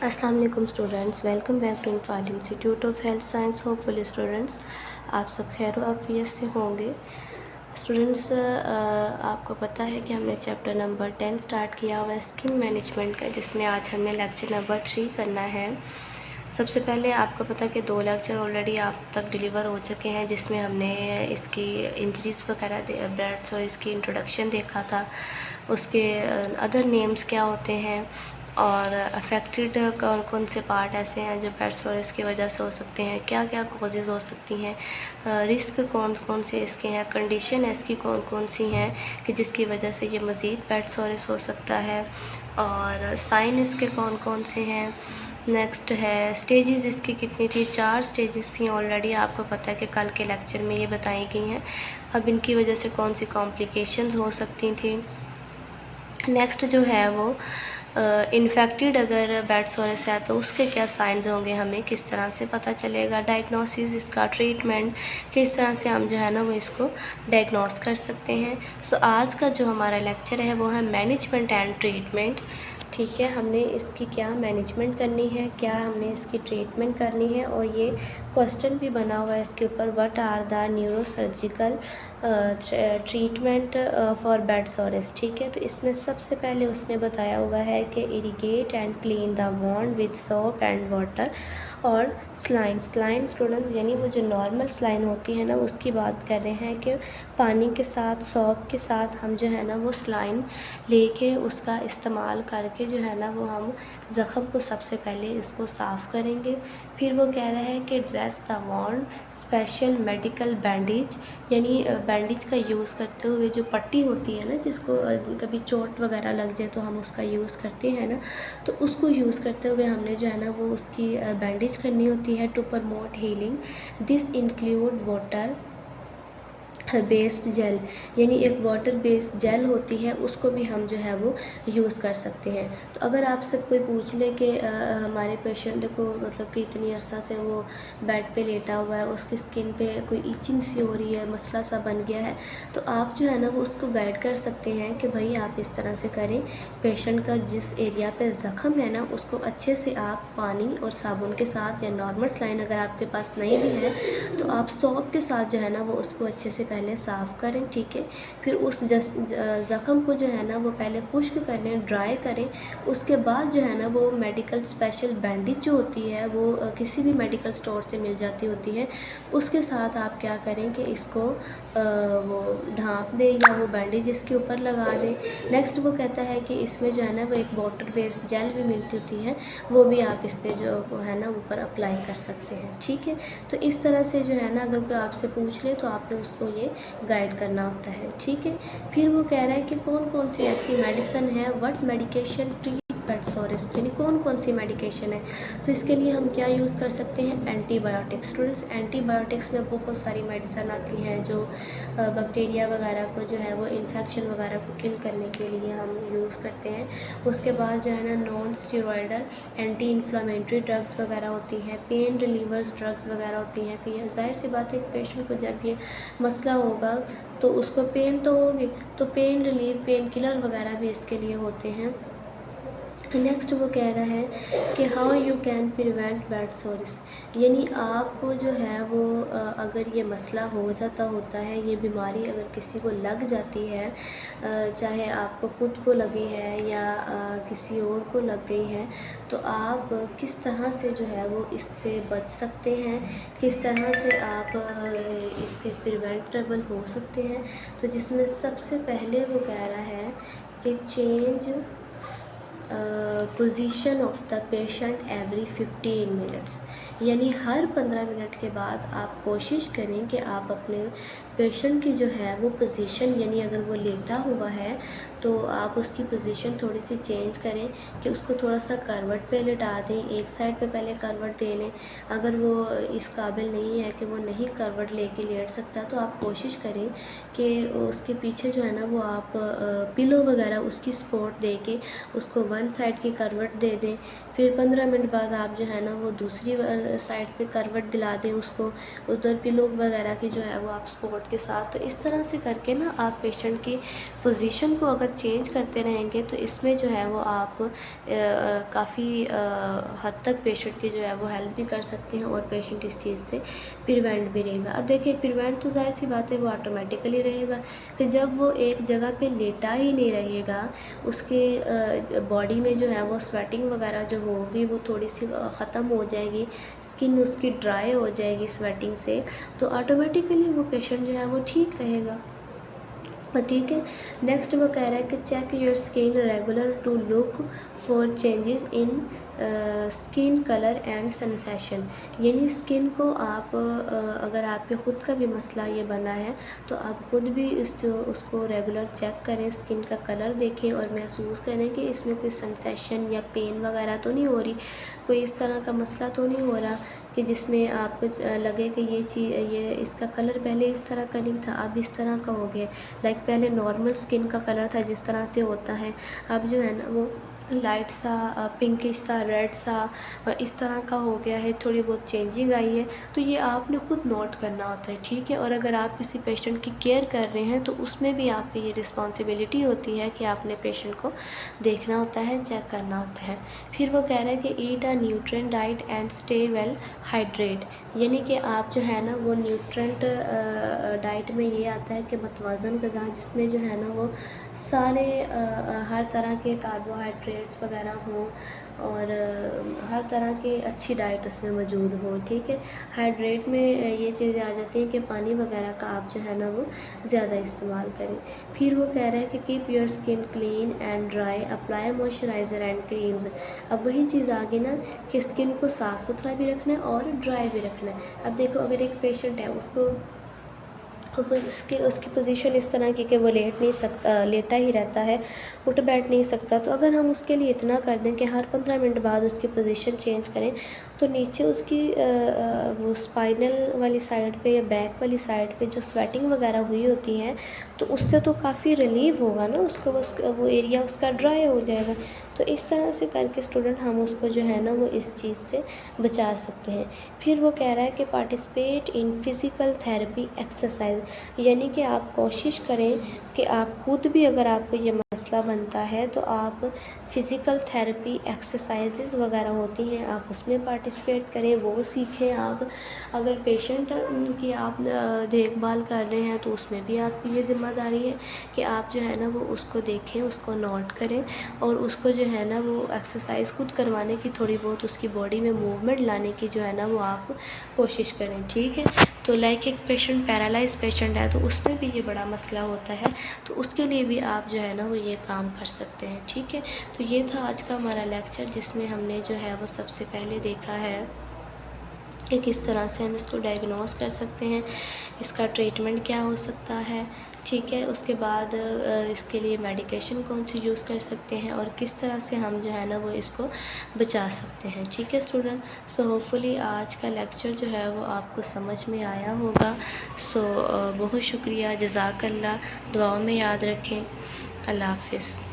अस्सलाम वालेकुम students, welcome back to Imphal institute of health science. Hopefully students आप सब खैर आफियत से होंगे। स्टूडेंट्स आपको पता है कि हमने चैप्टर नंबर 10 स्टार्ट किया हुआ है स्किन मैनेजमेंट का, जिसमें आज हमें लेक्चर नंबर 3 करना है। सबसे पहले आपको पता है कि 2 लेक्चर ऑलरेडी आप तक डिलीवर हो चुके हैं, जिसमें हमने इसकी इंजरीज़ वगैरह ब्लड्स और इसकी इंट्रोडक्शन देखा था, उसके अदर नेम्स क्या होते हैं और अफेक्टेड कौन कौन से पार्ट ऐसे हैं जो पेट सोरस की वजह से हो सकते हैं, क्या क्या कॉजेज़ हो सकती हैं, रिस्क कौन कौन से इसके हैं, कंडीशन इसकी कौन कौन सी हैं कि जिसकी वजह से ये मज़ीद पेट सोरस हो सकता है, और साइन इसके कौन कौन से हैं। नेक्स्ट है स्टेजेस इसकी कितनी थी, 4 स्टेजेस थी ऑलरेडी, आपको पता है कि कल के लेक्चर में ये बताई गई हैं। अब इनकी वजह से कौन सी कॉम्प्लिकेशंस हो सकती थी। नेक्स्ट जो है वो इन्फेक्टेड अगर बेड सोरस है तो उसके क्या साइंस होंगे, हमें किस तरह से पता चलेगा, डायग्नोसिस इसका, ट्रीटमेंट किस तरह से हम जो है ना वो इसको डायग्नोस कर सकते हैं। सो आज का जो हमारा लेक्चर है वो है मैनेजमेंट एंड ट्रीटमेंट। ठीक है, हमने इसकी क्या मैनेजमेंट करनी है, क्या हमने इसकी ट्रीटमेंट करनी है, और ये क्वेश्चन भी बना हुआ है इसके ऊपर, what are the neurosurgical treatment for bed sores. ठीक है, तो इसमें सबसे पहले उसने बताया हुआ है कि irrigate and clean the wound with soap and water और स्लाइन स्टूडेंट्स यानी वो जो नॉर्मल स्लाइन होती है ना उसकी बात कर रहे हैं कि पानी के साथ सौंफ के साथ हम जो है ना वो स्लाइन लेके उसका इस्तेमाल करके जो है ना वो हम ज़ख़म को सबसे पहले इसको साफ़ करेंगे। फिर वो कह रहा है कि dress the wound special medical bandage, यानी बैंडेज का यूज़ करते हुए जो पट्टी होती है ना, जिसको कभी चोट वगैरह लग जाए तो हम उसका यूज़ करते हैं ना, तो उसको यूज़ करते हुए हमने जो है ना वो उसकी बैंडेज करनी होती है to promote healing. This include water based gel, यानी एक वाटर बेस्ड जेल होती है, उसको भी हम जो है वो यूज़ कर सकते हैं। तो अगर आपसे कोई पूछ ले कि हमारे पेशेंट को मतलब कि इतनी अर्सा से वो बेड पे लेटा हुआ है, उसकी स्किन पे कोई इचिंग सी हो रही है, मसला सा बन गया है, तो आप जो है ना वो उसको गाइड कर सकते हैं कि भाई आप इस तरह से करें, पेशेंट का जिस एरिया पे ज़ख़म है ना उसको अच्छे से आप पानी और साबुन के साथ, या नॉर्मल स्लाइन अगर आपके पास नहीं भी है तो आप सौंफ के साथ जो है ना वो उसको अच्छे से पहले साफ़ करें। ठीक है, फिर उस ज़ख़म को जो है ना वो पहले खुश्क कर लें, ड्राई करें। उसके बाद जो है ना वो मेडिकल स्पेशल बैंडेज जो होती है वो किसी भी मेडिकल स्टोर से मिल जाती होती है, उसके साथ आप क्या करें कि इसको वो ढाँप दें या वो बैंडेज इसके ऊपर लगा दें। नेक्स्ट वो कहता है कि इसमें जो है ना वो एक वाटर बेस्ड जेल भी मिलती होती है, वो भी आप इसके जो है ना ऊपर अप्लाई कर सकते हैं। ठीक है, तो इस तरह से जो है ना अगर कोई आपसे पूछ ले तो आपने उसको ये गाइड करना होता है। ठीक है, फिर वो कह रहा है कि कौन कौन सी ऐसी मेडिसिन है, what medication treat bed sores, यानी कौन कौन सी मेडिकेशन है। तो इसके लिए हम क्या यूज़ कर सकते हैं, एंटीबायोटिक्स। स्टूडेंट्स एंटीबायोटिक्स में बहुत सारी मेडिसिन आती हैं जो बैक्टीरिया वगैरह को जो है वो इन्फेक्शन वगैरह को किल करने के लिए हम यूज़ करते हैं। उसके बाद जो है ना non steroidal anti inflammatory drugs वगैरह होती हैं, पेन रिलीवर्स ड्रग्स वगैरह होती हैं। कि ज़ाहिर सी बात है एक पेशेंट को जब ये मसला होगा तो उसको पेन तो होगी, तो पेन रिलीफ, पेन किलर वगैरह भी इसके लिए होते हैं। नेक्स्ट वो कह रहा है कि how you can prevent bed sores, यानी आपको जो है वो अगर ये मसला हो जाता होता है, ये बीमारी अगर किसी को लग जाती है, चाहे आपको ख़ुद को लगी है या किसी और को लग गई है, तो आप किस तरह से जो है वो इससे बच सकते हैं, किस तरह से आप इससे प्रिवेंटेबल हो सकते हैं। तो जिसमें सबसे पहले वो कह रहा है कि change position of the patient every 15 minutes, यानी हर 15 मिनट के बाद आप कोशिश करें कि आप अपने पेशेंट की जो है वो पोजीशन, यानी अगर वो लेटा हुआ है तो आप उसकी पोजीशन थोड़ी सी चेंज करें, कि उसको थोड़ा सा करवट पे लेटा दें, एक साइड पे पहले करवट दे लें। अगर वो इस काबिल नहीं है कि वो नहीं करवट लेके लेट सकता, तो आप कोशिश करें कि उसके पीछे जो है ना वो आप पिलो वगैरह उसकी सपोर्ट दे के उसको वन साइड की करवट दे दें। फिर 15 मिनट बाद आप जो है ना वो दूसरी साइड पे करवट दिला दें उसको, उधर पिलो वगैरह की जो है वो आप सपोर्ट नोट के साथ। तो इस तरह से करके ना आप पेशेंट की पोजीशन को अगर चेंज करते रहेंगे तो इसमें जो है वो आप काफ़ी हद तक पेशेंट की जो है वो हेल्प भी कर सकते हैं और पेशेंट इस चीज़ से प्रिवेंट भी रहेगा। अब देखिए प्रिवेंट तो ज़ाहिर सी बात है वो ऑटोमेटिकली रहेगा कि जब वो एक जगह पे लेटा ही नहीं रहेगा, उसके बॉडी में जो है वो स्वेटिंग वगैरह जो होगी वो थोड़ी सी ख़त्म हो जाएगी, स्किन उसकी ड्राई हो जाएगी स्वेटिंग से, तो ऑटोमेटिकली वो पेशेंट जो है वो ठीक रहेगा। ठीक है। नेक्स्ट वो कह रहा है कि check your skin regular to look for changes in skin colour and sensation. यानी स्किन को आप अगर आपके ख़ुद का भी मसला ये बना है तो आप ख़ुद भी उसको रेगुलर चेक करें, स्किन का कलर देखें और महसूस करें कि इसमें कोई सेंसेशन या पेन वगैरह तो नहीं हो रही, कोई इस तरह का मसला तो नहीं हो रहा कि जिसमें आपको लगे कि ये इसका कलर पहले इस तरह का नहीं था, अब इस तरह का हो गया। लाइक पहले नॉर्मल स्किन का कलर था जिस तरह से होता है, अब जो है ना वो लाइट सा पिंकिश सा रेड सा इस तरह का हो गया है, थोड़ी बहुत चेंजिंग आई है। तो ये आपने ख़ुद नोट करना होता है, ठीक है। और अगर आप किसी पेशेंट की केयर कर रहे हैं तो उसमें भी आपकी ये रिस्पॉन्सिबिलिटी होती है कि आपने पेशेंट को देखना होता है, चेक करना होता है। फिर वो कह रहे हैं कि eat a nutrient diet and stay well hydrate. यानी कि आप जो है ना वो न्यूट्रिएंट डाइट में ये आता है कि मतवाज़न ग़िज़ा जिसमें जो है ना वो सारे हर तरह के कार्बोहाइड्रेट्स वगैरह हों और हर तरह की अच्छी डाइट उसमें मौजूद हो, ठीक है। हाइड्रेट में ये चीज़ें आ जाती हैं कि पानी वगैरह का आप जो है ना वो ज़्यादा इस्तेमाल करें। फिर वो कह रहा है कि keep your skin clean and dry, apply moisturiser and creams. अब वही चीज़ आ गई ना कि स्किन को साफ़ सुथरा भी रखना है और ड्राई भी रखना है। अब देखो अगर एक पेशेंट है उसको उसकी पोजीशन इस तरह की कि वो लेट नहीं सकता, लेटा ही रहता है, उठ बैठ नहीं सकता, तो अगर हम उसके लिए इतना कर दें कि हर 15 मिनट बाद उसकी पोजीशन चेंज करें तो नीचे उसकी वो स्पाइनल वाली साइड पे या बैक वाली साइड पे जो स्वेटिंग वगैरह हुई होती है तो उससे तो काफ़ी रिलीव होगा ना, उसको वो एरिया उसका ड्राई हो जाएगा। तो इस तरह से करके स्टूडेंट हम उसको जो है ना वो इस चीज़ से बचा सकते हैं। फिर वो कह रहा है कि participate in physical therapy exercise, यानी कि आप कोशिश करें कि आप खुद भी अगर आपको ये मसला बनता है तो आप फ़िज़िकल थेरेपी एक्सरसाइजेज़ वगैरह होती हैं आप उसमें पार्टिसिपेट करें, वो सीखें आप। अगर पेशेंट की आप देखभाल कर रहे हैं तो उसमें भी आपकी ये ज़िम्मेदारी है कि आप जो है ना वो उसको देखें, उसको नोट करें और उसको जो है ना वो एक्सरसाइज खुद करवाने की, थोड़ी बहुत उसकी बॉडी में मूवमेंट लाने की जो है ना वो आप कोशिश करें, ठीक है। तो लाइक एक पेशेंट पैरालाइज पेशेंट है तो उसमें भी ये बड़ा मसला होता है, तो उसके लिए भी आप जो है ना वो ये काम कर सकते हैं, ठीक है। तो ये था आज का हमारा लेक्चर जिसमें हमने जो है वो सबसे पहले देखा है कि किस तरह से हम इसको डायग्नोस कर सकते हैं, इसका ट्रीटमेंट क्या हो सकता है, ठीक है। उसके बाद इसके लिए मेडिकेशन कौन सी यूज़ कर सकते हैं और किस तरह से हम जो है ना वो इसको बचा सकते हैं, ठीक है स्टूडेंट। सो होपफुली आज का लेक्चर जो है वो आपको समझ में आया होगा। सो बहुत शुक्रिया, जज़ाकल्लाह, दुआओं में याद रखें। अल्लाह हाफ़िज़।